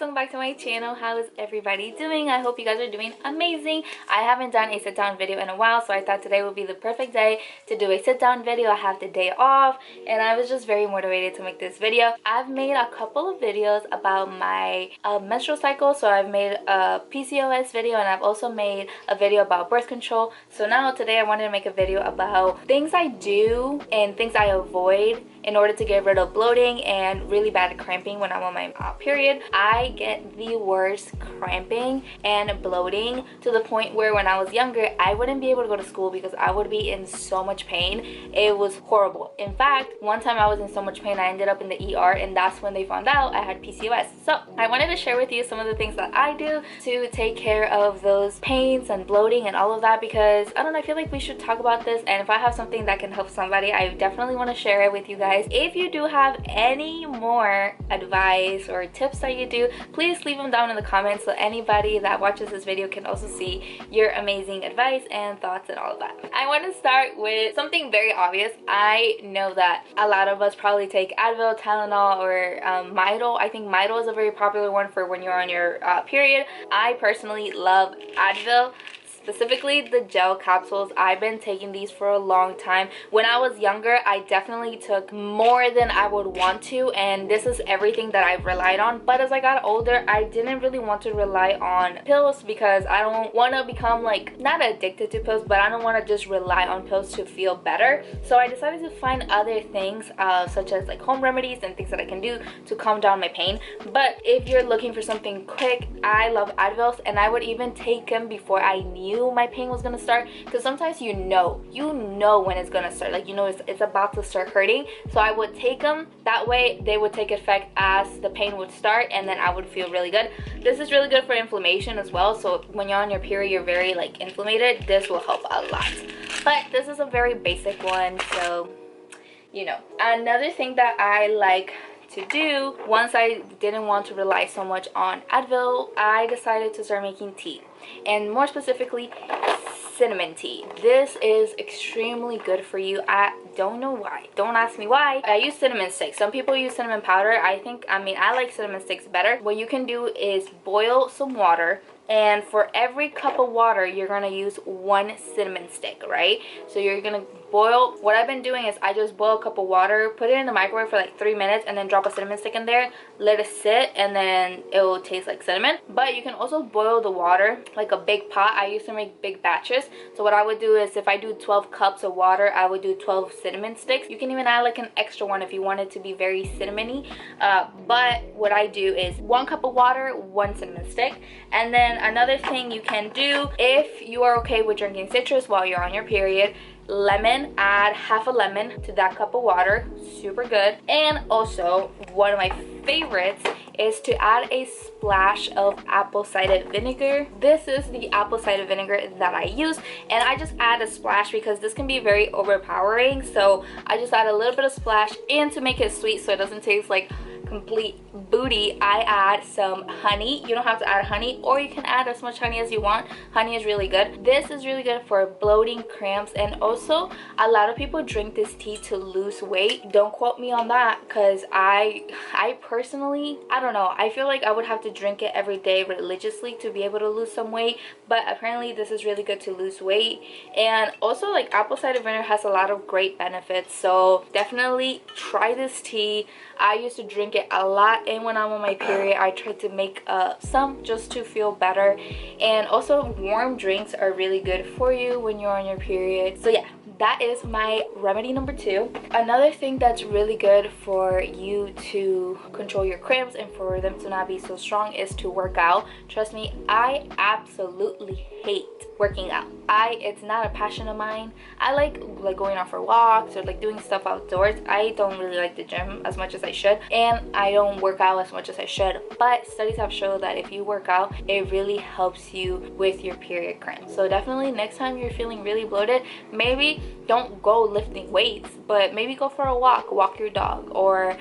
welcome back to my channel. How is everybody doing? I hope you guys are doing amazing. I haven't done a sit down video in a while, so I thought today would be the perfect day to do a sit down video. I have the day off and I was just very motivated to make this video. I've made a couple of videos about my menstrual cycle, so I've made a PCOS video and I've also made a video about birth control. So now today I wanted to make a video about things I do and things I avoid in order to get rid of bloating and really bad cramping when I'm on my period. I get the worst cramping and bloating to the point where when I was younger I wouldn't be able to go to school because I would be in so much pain. It was horrible. In fact, one time I was in so much pain I ended up in the ER, and that's when they found out I had PCOS. So I wanted to share with you some of the things that I do to take care of those pains and bloating and all of that, because I don't know, I feel like we should talk about this, and if I have something that can help somebody, I definitely want to share it with you guys. If you do have any more advice or tips that you do, please leave them down in the comments so anybody that watches this video can also see your amazing advice and thoughts and all of that. I want to start with something very obvious. I know that a lot of us probably take Advil, Tylenol, or Midol. I think Midol is a very popular one for when you're on your period. I personally love Advil, specifically the gel capsules. I've been taking these for a long time. When I was younger, I definitely took more than I would want to, and this is everything that I've relied on. But as I got older, I didn't really want to rely on pills because I don't want to become like, not addicted to pills, but I don't want to just rely on pills to feel better. So I decided to find other things such as like home remedies and things that I can do to calm down my pain. But if you're looking for something quick, I love Advils, and I would even take them before I knew my pain was gonna start, because sometimes you know when it's gonna start, like it's about to start hurting. So I would take them, that way they would take effect as the pain would start, and then I would feel really good. This is really good for inflammation as well, so when you're on your period you're very like inflamed, this will help a lot. But this is a very basic one, so you know. Another thing that I like to do, once I didn't want to rely so much on Advil, I decided to start making tea, and more specifically cinnamon tea. This is extremely good for you. I don't know why, don't ask me why. I use cinnamon sticks. Some people use cinnamon powder. I like cinnamon sticks better. What you can do is boil some water, and for every cup of water you're gonna use 1 cinnamon stick, right? So you're gonna boil, what I've been doing is I just boil a cup of water, put it in the microwave for like 3 minutes, and then drop a cinnamon stick in there, let it sit, and then it will taste like cinnamon. But you can also boil the water like a big pot. I used to make big batches, so what I would do is if I do 12 cups of water, I would do 12 cinnamon sticks. You can even add like an extra one if you want it to be very cinnamony, but what I do is 1 cup of water, 1 cinnamon stick. And then another thing you can do, if you are okay with drinking citrus while you're on your period, lemon, add half a lemon to that cup of water, super good. And also one of my favorites is to add a splash of apple cider vinegar. This is the apple cider vinegar that I use, and I just add a splash because this can be very overpowering, so I just add a little bit of splash, and to make it sweet so it doesn't taste like complete booty, I add some honey. You don't have to add honey, or you can add as much honey as you want. Honey is really good. This is really good for bloating, cramps, and also a lot of people drink this tea to lose weight. Don't quote me on that, because I personally, I don't know, I feel like I would have to drink it every day religiously to be able to lose some weight, but apparently this is really good to lose weight. And also, like, apple cider vinegar has a lot of great benefits, so definitely try this tea. I used to drink it a lot, and when I'm on my period I try to make some just to feel better. And also warm drinks are really good for you when you're on your period. So yeah, that is my remedy number 2. Another thing that's really good for you to control your cramps and for them to not be so strong is to work out. Trust me, I absolutely hate working out. It's not a passion of mine. I like going out for walks or like doing stuff outdoors. I don't really like the gym as much as I should, and I don't work out as much as I should, but studies have shown that if you work out, it really helps you with your period cramps. So definitely next time you're feeling really bloated, maybe don't go lifting weights, but maybe go for a walk your dog, or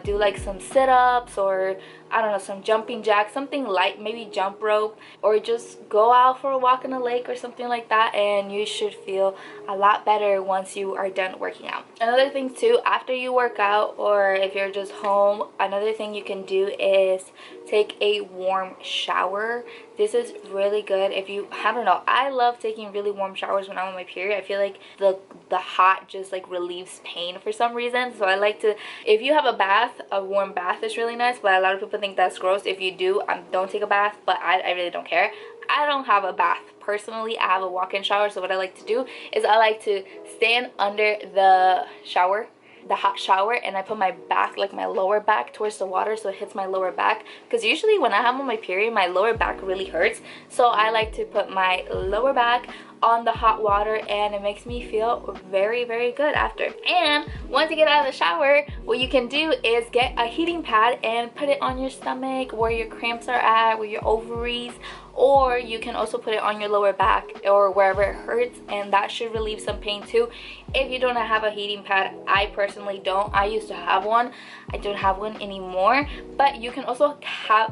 do like some sit-ups, or I don't know, some jumping jacks, something light, maybe jump rope, or just go out for a walk in a lake or something like that, and you should feel a lot better once you are done working out. Another thing too, after you work out, or if you're just home, another thing you can do is take a warm shower. This is really good if you, I don't know, I love taking really warm showers when I'm on my period. I feel like the hot just like relieves pain for some reason. So I like to, if you have a bath, a warm bath is really nice, but a lot of people think that's gross. If you do, don't take a bath, but I really don't care. I don't have a bath personally. I have a walk-in shower. So what I like to do is I like to stand under the shower, the hot shower, and I put my back, like my lower back, towards the water so it hits my lower back, because usually when I have on my period my lower back really hurts. So I like to put my lower back on the hot water, and it makes me feel very, very good after. And once you get out of the shower, what you can do is get a heating pad and put it on your stomach, where your cramps are at, where your ovaries, or you can also put it on your lower back or wherever it hurts, and that should relieve some pain too. If you don't have a heating pad, I personally don't. I used to have one. I don't have one anymore. But you can also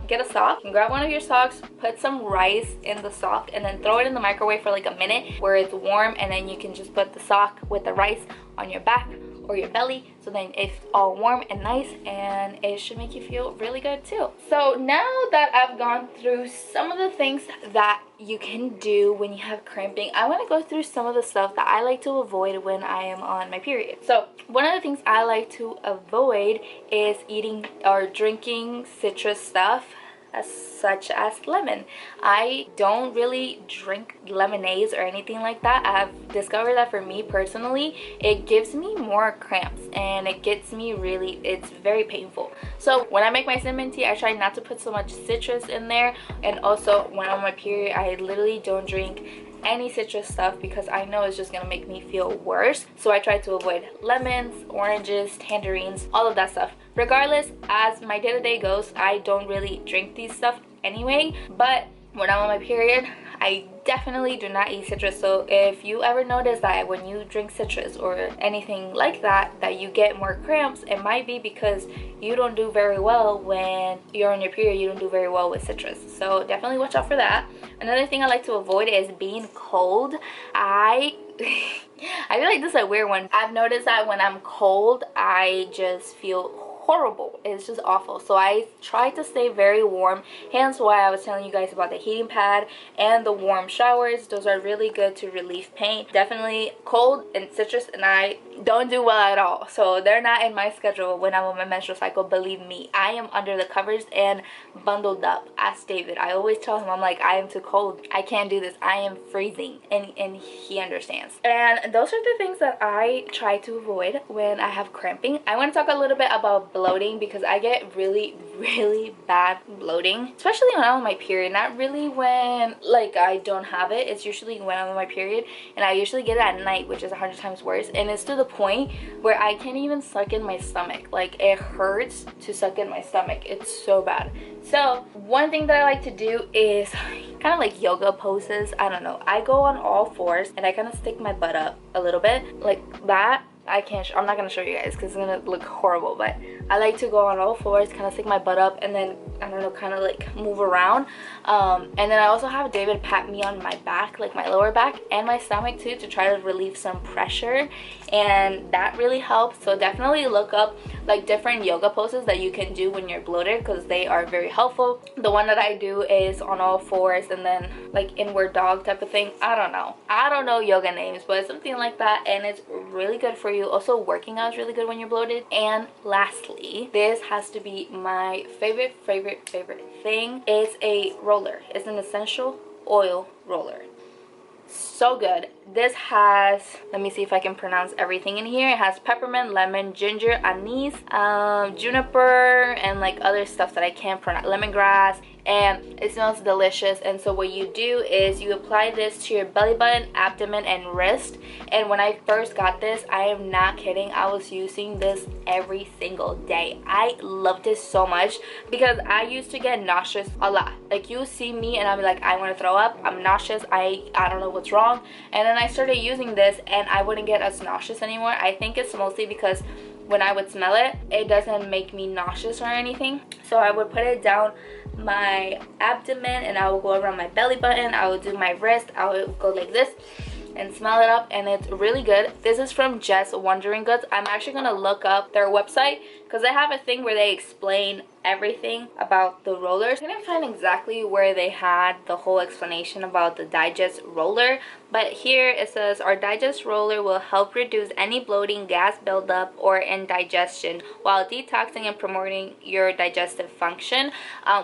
get a sock. You can grab one of your socks, put some rice in the sock, and then throw it in the microwave for like a minute where it's warm, and then you can just put the sock with the rice on your back or your belly, so then it's all warm and nice, and it should make you feel really good too. So now that I've gone through some of the things that you can do when you have cramping, I want to go through some of the stuff that I like to avoid when I am on my period. So one of the things I like to avoid is eating or drinking citrus stuff, such as lemon. I don't really drink lemonades or anything like that. I've discovered that for me personally, it gives me more cramps, and it gets me really, it's very painful. So when I make my cinnamon tea, I try not to put so much citrus in there. And also when I'm on my period, I literally don't drink any citrus stuff because I know it's just gonna make me feel worse. So I try to avoid lemons, oranges, tangerines, all of that stuff. Regardless, as my day-to-day goes, I don't really drink these stuff anyway, but when I'm on my period, I definitely do not eat citrus. So if you ever notice that when you drink citrus or anything like that, that you get more cramps, it might be because you don't do very well when you're on your period. You don't do very well with citrus. So definitely watch out for that. Another thing I like to avoid is being cold. I feel like this is a weird one. I've noticed that when I'm cold, I just feel horrible. It's just awful. So I try to stay very warm, hence why I was telling you guys about the heating pad and the warm showers. Those are really good to relieve pain. Definitely cold and citrus and I don't do well at all, so they're not in my schedule when I'm on my menstrual cycle. Believe me, I am under the covers and bundled up. Ask David. I always tell him, I'm like, I am too cold, I can't do this, I am freezing, and he understands. And those are the things that I try to avoid when I have cramping. I want to talk a little bit about bloating, because I get really bad bloating, especially when I'm on my period. Not really when like I don't have it. It's usually when I'm on my period, and I usually get it at night, which is 100 times worse. And it's to the point where I can't even suck in my stomach. Like, it hurts to suck in my stomach. It's so bad. So one thing that I like to do is kind of like yoga poses. I don't know, I go on all fours and I kind of stick my butt up a little bit like that. I'm not gonna show you guys because it's gonna look horrible, but I like to go on all fours, kind of stick my butt up, and then I don't know, kind of like move around. And then I also have David pat me on my back, like my lower back and my stomach too, to try to relieve some pressure, and that really helps. So definitely look up like different yoga poses that you can do when you're bloated, because they are very helpful. The one that I do is on all fours and then like inward dog type of thing. I don't know yoga names, but it's something like that, and it's really good for you. Also, working out is really good when you're bloated. And lastly, this has to be my favorite thing. It's a roller. It's an essential oil roller. So good. This has, let me see if I can pronounce everything in here. It has peppermint, lemon, ginger, anise, juniper, and like other stuff that I can't pronounce, lemongrass, and it smells delicious. And so what you do is you apply this to your belly button, abdomen, and wrist. And when I first got this, I am not kidding, I was using this every single day. I loved this so much because I used to get nauseous a lot. Like, you see me and I'm like, I want to throw up, I'm nauseous, I don't know what's wrong. And then I started using this and I wouldn't get as nauseous anymore. I think it's mostly because when I would smell it, it doesn't make me nauseous or anything. So I would put it down my abdomen and I would go around my belly button, I would do my wrist, I would go like this and smell it up, and it's really good. This is from Just Wondering Goods. I'm actually gonna look up their website because I have a thing where they explain everything about the rollers. I didn't find exactly where they had the whole explanation about the digest roller, but here it says our digest roller will help reduce any bloating, gas buildup, or indigestion while detoxing and promoting your digestive function,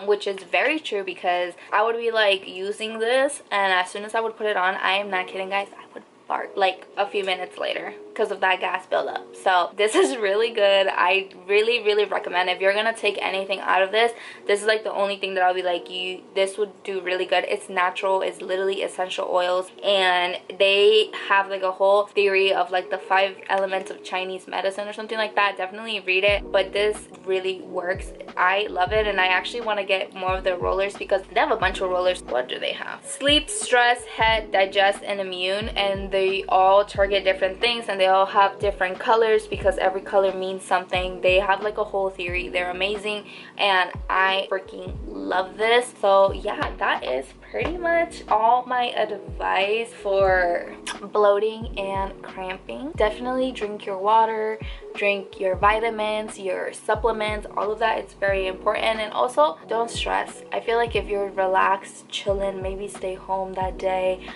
which is very true, because I would be like using this, and as soon as I would put it on, I am not kidding guys, I would fart like a few minutes later because of that gas buildup. So this is really good. I really recommend, if you're gonna take anything out of this, this is like the only thing that I'll be like, this would do really good. It's natural, it's literally essential oils, and they have like a whole theory of like the 5 elements of Chinese medicine or something like that. Definitely read it, but this really works. I love it, and I actually want to get more of their rollers because they have a bunch of rollers. What do they have? Sleep, stress, head, digest, and immune, and they all target different things, and they all have different colors because every color means something. They have like a whole theory. They're amazing, and I freaking love this. So yeah, that is pretty much all my advice for bloating and cramping. Definitely drink your water, drink your vitamins, your supplements, all of that. It's very important. And also, don't stress. I feel like if you're relaxed, chilling, maybe stay home that day,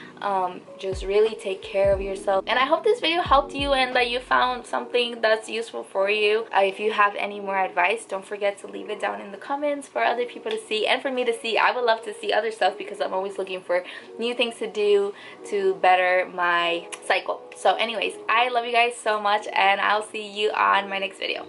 just really take care of yourself. And I hope this video helped you and that you found something that's useful for you. If you have any more advice, don't forget to leave it down in the comments for other people to see and for me to see. I would love to see other stuff because I'm always looking for new things to do to better my cycle. So anyways, I love you guys so much, and I'll see you on my next video.